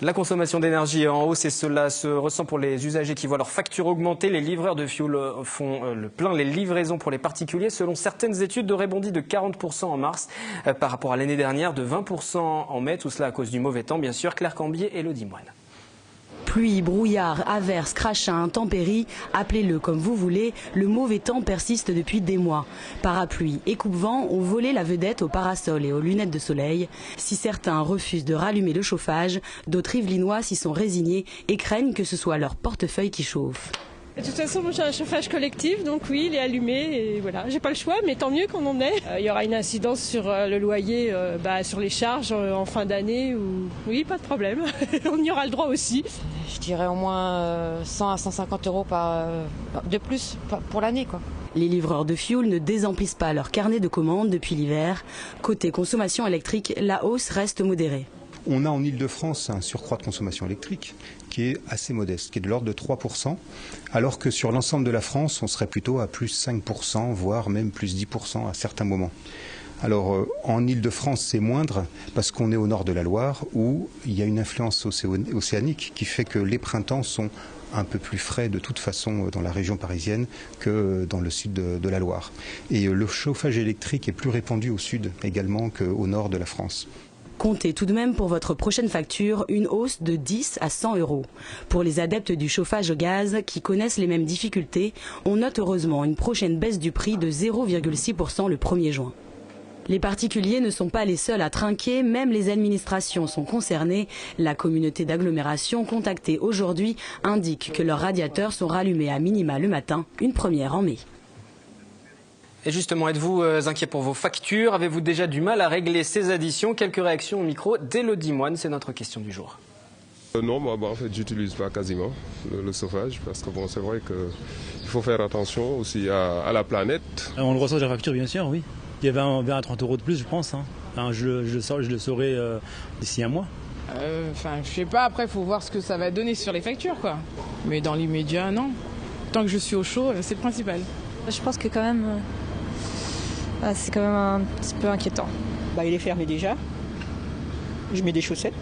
La consommation d'énergie est en hausse et cela se ressent pour les usagers qui voient leur facture augmenter. Les livreurs de fioul font le plein. Les livraisons pour les particuliers, selon certaines études, auraient bondi de 40% en mars par rapport à l'année dernière, de 20% en mai. Tout cela à cause du mauvais temps, bien sûr. Claire Cambier et Elodie Moine. Pluie, brouillard, averses, crachats, intempéries, appelez-le comme vous voulez, le mauvais temps persiste depuis des mois. Parapluie et coupe-vent ont volé la vedette aux parasols et aux lunettes de soleil. Si certains refusent de rallumer le chauffage, d'autres Yvelinois s'y sont résignés et craignent que ce soit leur portefeuille qui chauffe. De toute façon, moi j'ai un chauffage collectif, donc oui, il est allumé et voilà. J'ai pas le choix, mais tant mieux qu'on en ait. Il y aura une incidence sur le loyer, sur les charges en fin d'année. Oui, pas de problème. On y aura le droit aussi. Je dirais au moins 100 à 150 euros de plus pour l'année, quoi. Les livreurs de fioul ne désemplissent pas leur carnet de commandes depuis l'hiver. Côté consommation électrique, la hausse reste modérée. On a en Ile-de-France un surcroît de consommation électrique qui est assez modeste, qui est de l'ordre de 3%, alors que sur l'ensemble de la France, on serait plutôt à plus 5%, voire même plus 10% à certains moments. Alors en Ile-de-France, c'est moindre parce qu'on est au nord de la Loire où il y a une influence océanique qui fait que les printemps sont un peu plus frais de toute façon dans la région parisienne que dans le sud de la Loire. Et le chauffage électrique est plus répandu au sud également qu'au nord de la France. Comptez tout de même pour votre prochaine facture une hausse de 10 à 100 euros. Pour les adeptes du chauffage au gaz qui connaissent les mêmes difficultés, on note heureusement une prochaine baisse du prix de 0,6% le 1er juin. Les particuliers ne sont pas les seuls à trinquer, même les administrations sont concernées. La communauté d'agglomération contactée aujourd'hui indique que leurs radiateurs sont rallumés à minima le matin, une première en mai. Et justement, êtes-vous inquiet pour vos factures? Avez-vous déjà du mal à régler ces additions? Quelques réactions au micro d'Elodie Moine, c'est notre question du jour. Non, en fait, j'utilise pas quasiment le chauffage parce que bon, c'est vrai qu'il faut faire attention aussi à la planète. On le ressent sur la facture, bien sûr, oui. Il y a 20 à 30 euros de plus, je pense. Je le saurai d'ici un mois. Je sais pas, après, il faut voir ce que ça va donner sur les factures, quoi. Mais dans l'immédiat, non. Tant que je suis au chaud, c'est le principal. Je pense que quand même, c'est quand même un petit peu inquiétant. Il est fermé déjà. Je mets des chaussettes.